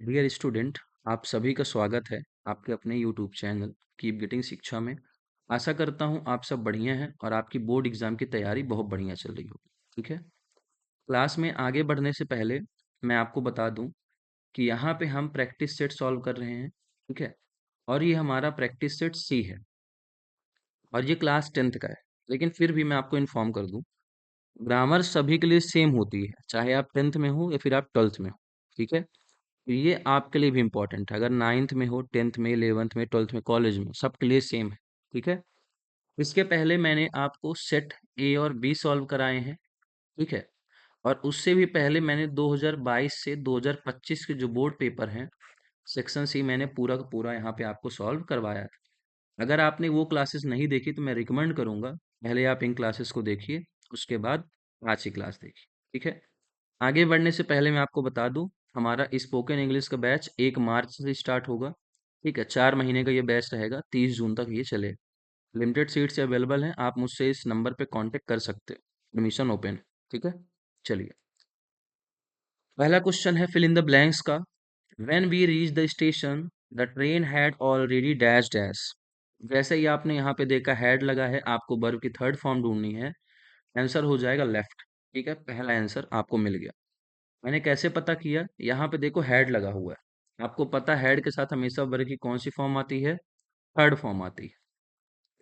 Dear student, आप सभी का स्वागत है आपके अपने यूट्यूब चैनल कीप गेटिंग शिक्षा में। आशा करता हूँ आप सब बढ़िया हैं और आपकी बोर्ड एग्जाम की तैयारी बहुत बढ़िया चल रही होगी। ठीक है। क्लास में आगे बढ़ने से पहले मैं आपको बता दूं कि यहाँ पे हम प्रैक्टिस सेट सॉल्व कर रहे हैं। ठीक है। और ये हमारा प्रैक्टिस सेट सी है और ये क्लास 10th का है। लेकिन फिर भी मैं आपको इन्फॉर्म कर दूं, ग्रामर सभी के लिए सेम होती है, चाहे आप 10th में हो या फिर आप 12th में हो। ठीक है। तो ये आपके लिए भी इम्पोर्टेंट है, अगर 9th में हो, 10th में, 11th में, 12th में, कॉलेज में, सबके लिए सेम है। ठीक है। इसके पहले मैंने आपको सेट ए और बी सॉल्व कराए हैं। ठीक है। और उससे भी पहले मैंने 2022 से 2025 के जो बोर्ड पेपर हैं, सेक्शन सी, मैंने पूरा का पूरा यहाँ पे आपको सॉल्व करवाया था। अगर आपने वो क्लासेस नहीं देखी तो मैं रिकमेंड करूंगा पहले आप इन क्लासेस को देखिए, उसके बाद आज की क्लास देखिए। ठीक है। आगे बढ़ने से पहले मैं आपको बता दूं, हमारा स्पोकन इंग्लिश का बैच 1 मार्च से स्टार्ट होगा। ठीक है। 4 महीने का ये बैच रहेगा, 30 जून तक ये चलेगा। लिमिटेड सीट्स अवेलेबल हैं, आप मुझसे इस नंबर पे कांटेक्ट कर सकते हो। एडमिशन ओपन है। ठीक है। चलिए, पहला क्वेश्चन है फिल इन द ब्लैंक्स का। When we reach the station the train had already dash dash. जैसे ही आपने यहाँ पे देखा हैड लगा है, आपको वर्ब की थर्ड फॉर्म ढूंढनी है। आंसर हो जाएगा लेफ्ट। ठीक है, पहला आंसर आपको मिल गया। मैंने कैसे पता किया, यहाँ पे देखो हेड लगा हुआ है, आपको पता है हेड के साथ हमेशा वर्ग की कौन सी फॉर्म आती है, थर्ड फॉर्म आती है।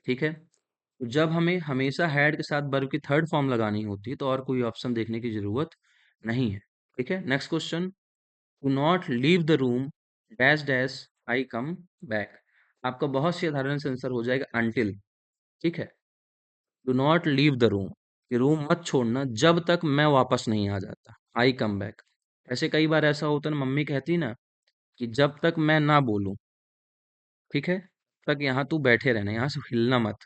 ठीक है। तो जब हमें हमेशा हेड के साथ वर्ग की थर्ड फॉर्म लगानी होती है तो और कोई ऑप्शन देखने की जरूरत नहीं है। ठीक है। Next question, to not leave the room dash dash I come back. आपका बहुत ही साधारण से आंसर हो जाएगा अनटिल। ठीक है। Do not leave the room, ये रूम मत छोड़ना जब तक मैं वापस नहीं आ जाता, आई कम बैक। ऐसे कई बार ऐसा होता है ना, मम्मी कहती ना कि जब तक मैं ना बोलूं, ठीक है, तक यहाँ तू बैठे रहना, यहाँ से हिलना मत।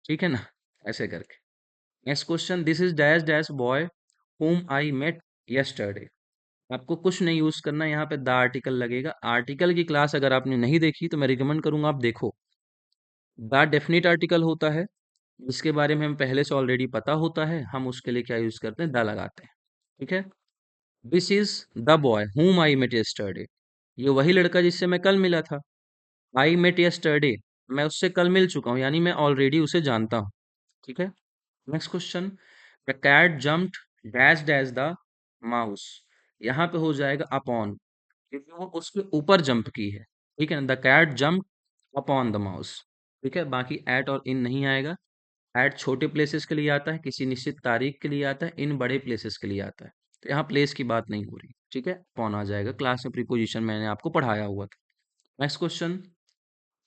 ठीक है ना, ऐसे करके। Next question, this is dash dash boy whom I met yesterday. आपको कुछ नहीं यूज करना, यहाँ पे द आर्टिकल लगेगा। आर्टिकल की क्लास अगर आपने नहीं देखी तो मैं रिकमेंड करूंगा आप देखो। द डेफिनेट आर्टिकल होता है, जिसके बारे में हमें पहले से ऑलरेडी पता होता है, हम उसके लिए क्या यूज करते हैं, द लगाते हैं। ठीक है। This is the boy whom I met yesterday, ये वही लड़का जिससे मैं कल मिला था। आई मेट यस्टरडे, मैं उससे कल मिल चुका हूँ, यानी मैं ऑलरेडी उसे जानता हूँ। ठीक है। Next question, the cat jumped dash dash the mouse. यहाँ पे हो जाएगा अपॉन, क्योंकि वो उसके ऊपर जंप की है। ठीक है ना, the cat jump upon the mouse. ठीक है। बाकी एट और इन नहीं आएगा। एट छोटे प्लेसेस के लिए आता है, किसी निश्चित तारीख के लिए आता है, इन बड़े प्लेसेस के लिए आता है। तो यहाँ प्लेस की बात नहीं हो रही। ठीक है, अपॉन आ जाएगा, क्लास में प्रीपोजिशन मैंने आपको पढ़ाया हुआ था। Next question,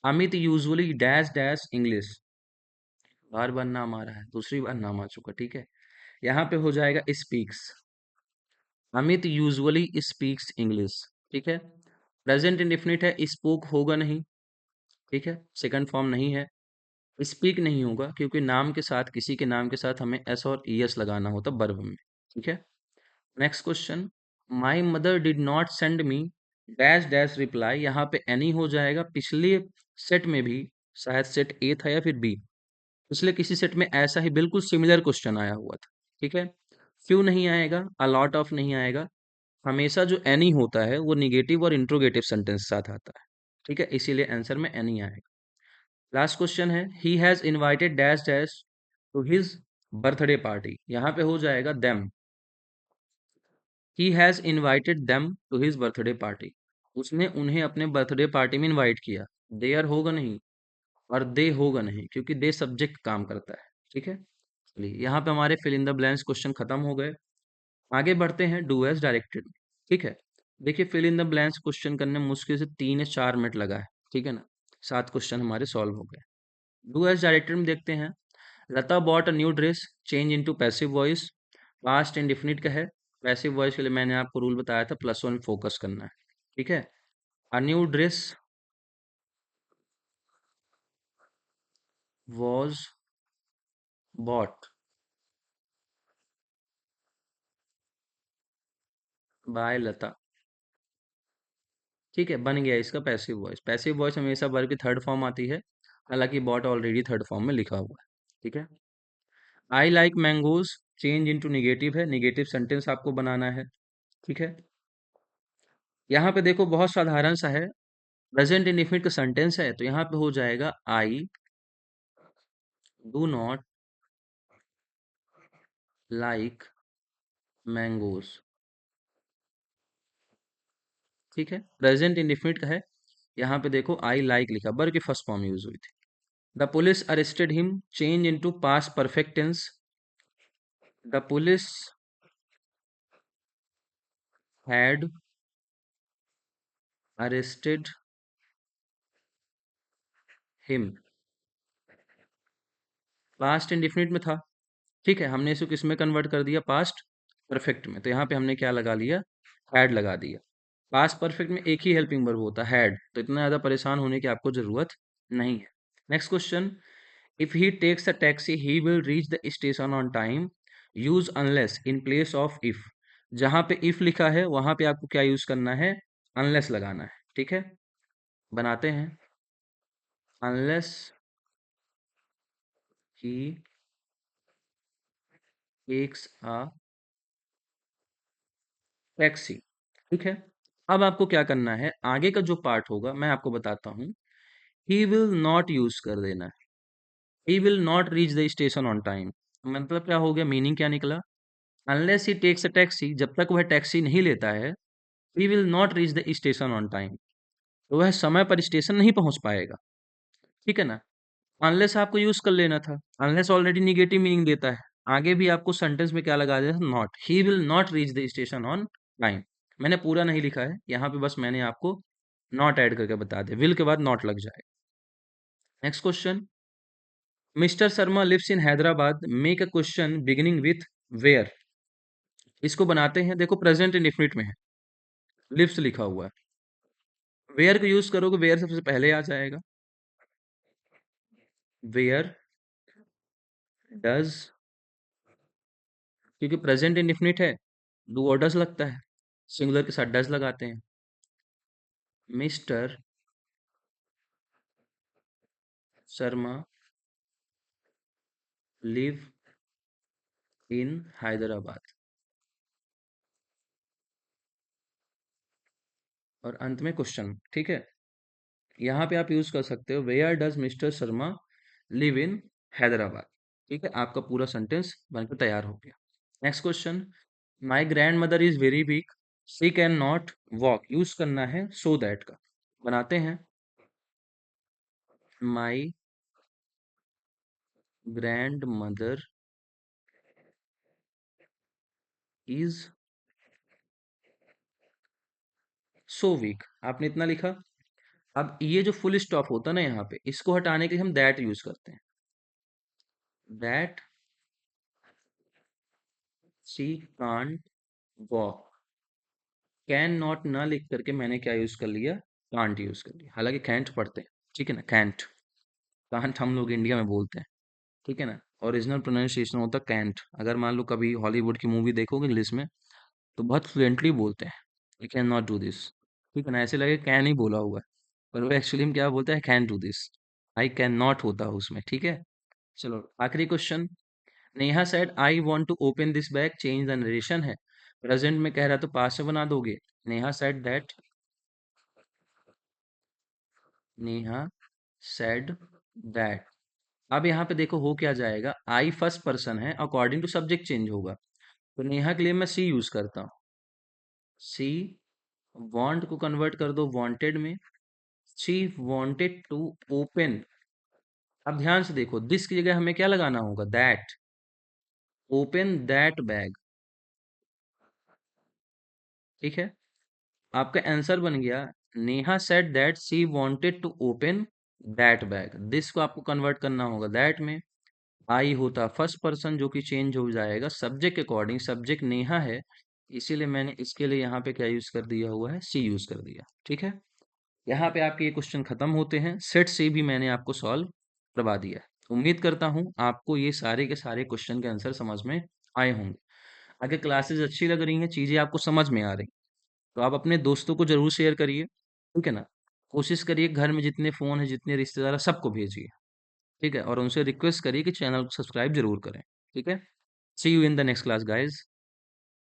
Amit usually dash dash English. बार बार नाम आ रहा है, दूसरी बार नाम आ चुका। ठीक है। यहाँ पे हो जाएगा speaks. Amit usually speaks English. ठीक है। प्रेजेंट इंडेफिनिट है, स्पोक होगा नहीं। ठीक है, सेकंड फॉर्म नहीं है। स्पीक नहीं होगा क्योंकि नाम के साथ, किसी के नाम के साथ हमें एस और ईएस लगाना होता वर्ब में। ठीक है। Next question, my mother did not send me dash dash reply. यहाँ पे एनी हो जाएगा। पिछले सेट में भी, शायद सेट ए था या फिर बी, पिछले किसी सेट में ऐसा ही बिल्कुल सिमिलर क्वेश्चन आया हुआ था। ठीक है। क्यों नहीं आएगा, अ लॉट ऑफ नहीं आएगा। हमेशा जो एनी होता है वो निगेटिव और इंट्रोगेटिव सेंटेंस के साथ आता है। ठीक है, इसीलिए आंसर में एनी आएगा। लास्ट क्वेश्चन है, he has invited dash dash to his birthday party. यहाँ पे हो जाएगा them. He has invited them to his birthday party, उसने उन्हें अपने बर्थडे पार्टी में इनवाइट किया। देयर होगा नहीं और दे होगा नहीं, क्योंकि दे सब्जेक्ट काम करता है। ठीक है। चलिए, यहाँ पे हमारे fill in the blanks question खत्म हो गए। आगे बढ़ते हैं डू एज डायरेक्टेड। ठीक है। देखिए, fill in the blanks question करने में मुश्किल से 3 या 4 मिनट लगा है। ठीक है ना, 7 क्वेश्चन हमारे सॉल्व हो गए। डू एज डायरेक्टेड में देखते हैं, Lata bought a new dress, change into passive voice. Past indefinite का है। पैसिव वॉइस के लिए मैंने आपको रूल बताया था, +1 फोकस करना है। ठीक है। A new dress was bought by Lata. ठीक है, बन गया इसका पैसिव वॉइस। पैसिव वॉइस हमेशा वर्ब की थर्ड फॉर्म आती है, हालांकि बॉट ऑलरेडी थर्ड फॉर्म में लिखा हुआ है। ठीक है। I like mangoes, change into negative है, निगेटिव सेंटेंस आपको बनाना है। ठीक है। यहाँ पे देखो बहुत साधारण सा है, प्रेजेंट इंडेफिनिट का सेंटेंस है, तो यहाँ पे हो जाएगा I do not like mangoes. ठीक है, प्रेजेंट इंडेफिनिट का है। यहाँ पे देखो आई लाइक लिखा, बर की फर्स्ट फॉर्म यूज हुई थी। The police arrested him, change into past perfect tense. The police had arrested him, past indefinite में था। ठीक है, हमने इसको किस में कन्वर्ट कर दिया, पास्ट परफेक्ट में, तो यहाँ पे हमने क्या लगा लिया, हैड लगा दिया। पास्ट परफेक्ट में एक ही हेल्पिंग वर्ब होता है, हैड, तो इतना ज़्यादा परेशान होने की आपको ज़रूरत नहीं है। Next question, if he takes a taxi he will reach the station on time, use unless in place of if. जहाँ पे इफ लिखा है वहाँ पे आपको क्या यूज करना है, अनलेस लगाना है। ठीक है, बनाते हैं, unless he takes a taxi. ठीक है, अब आपको क्या करना है, आगे का जो पार्ट होगा मैं आपको बताता हूँ। ही विल नॉट यूज कर देना है, he will not reach the station on time. मतलब क्या हो गया, मीनिंग क्या निकला, unless he takes a taxi, जब तक वह टैक्सी नहीं लेता है, he will not reach the station on time, तो वह समय पर स्टेशन नहीं पहुंच पाएगा। ठीक है ना, अनलेस आपको यूज कर लेना था, अनलेस ऑलरेडी निगेटिव मीनिंग देता है। आगे भी आपको सेंटेंस में क्या लगा देना, not, he will not reach the station on time. मैंने पूरा नहीं लिखा है यहाँ पे, बस मैंने आपको नॉट ऐड करके बता दिया, विल के बाद नॉट लग जाए। Next question, Mister Sharma lives in Hyderabad, make a question beginning with where. इसको बनाते हैं, देखो प्रेजेंट इंडेफिनिट में है, लिव्स लिखा हुआ है, वेयर को यूज करोगे, वेयर सबसे पहले आ जाएगा। वेयर डज, क्योंकि प्रेजेंट इंडेफिनिट है, डू और डज लगता है, सिंगुलर के साथ डज लगाते हैं। Mister Sharma live in Hyderabad, और अंत में क्वेश्चन। ठीक है, यहाँ पे आप यूज कर सकते हो, where does Mister Sharma live in Hyderabad. ठीक है, आपका पूरा सेंटेंस बनकर तैयार हो गया। Next question, my grandmother is very weak, she can not walk, use करना है सो दैट का। बनाते हैं, my grandmother is so weak, आपने इतना लिखा। अब ये जो फुल स्टॉप होता है ना यहाँ पे, इसको हटाने के लिए हम दैट यूज करते हैं, that she can't walk. Can not ना लिख करके मैंने क्या यूज कर लिया, कांट यूज कर लिया, हालांकि कैंट पढ़ते हैं। ठीक है ना, कैंट, कांट हम लोग इंडिया में बोलते हैं। ठीक है ना, ओरिजिनल प्रोनाउंसिएशन होता है कैंट। अगर मान लो कभी हॉलीवुड की मूवी देखोगे इंग्लिश में, तो बहुत फ्लुएंटली बोलते हैं, you can not do this. ठीक है ना, ऐसे लगे कैन ही बोला हुआ है, पर वो एक्चुअली में क्या बोलता है, can do this, I can not होता है उसमें। ठीक है, चलो आखिरी question, Neha said I want to open this bag, change the narration है, प्रेजेंट में कह रहा तो पास्ट में बना दोगे, Neha said that, Neha said that. अब यहाँ पे देखो हो क्या जाएगा, आई फर्स्ट पर्सन है, अकॉर्डिंग टू सब्जेक्ट चेंज होगा, तो नेहा के लिए मैं सी यूज करता हूँ, सी, वांट को कन्वर्ट कर दो वांटेड में, शी वांटेड टू ओपन। अब ध्यान से देखो, दिस की जगह हमें क्या लगाना होगा, दैट, ओपन दैट बैग। ठीक है, आपका आंसर बन गया, Neha said that she wanted to open that bag. This को आपको कन्वर्ट करना होगा दैट में, आई होता फर्स्ट पर्सन जो कि चेंज हो जाएगा सब्जेक्ट के अकॉर्डिंग, सब्जेक्ट नेहा है, इसीलिए मैंने इसके लिए यहाँ पे क्या यूज कर दिया हुआ है, सी यूज कर दिया। ठीक है, यहाँ पे आपके ये क्वेश्चन खत्म होते हैं, सेट से भी मैंने आपको सॉल्व करवा दिया है। उम्मीद करता हूँ आपको ये सारे के सारे क्वेश्चन के आंसर समझ में आए होंगे। अगर क्लासेस अच्छी लग रही हैं, चीज़ें आपको समझ में आ रही, तो आप अपने दोस्तों को जरूर शेयर करिए। ठीक है ना, कोशिश करिए घर में जितने फ़ोन है, जितने रिश्तेदार हैं, सबको भेजिए। ठीक है, और उनसे रिक्वेस्ट करिए कि चैनल को सब्सक्राइब जरूर करें। ठीक है, see you in the next class guys.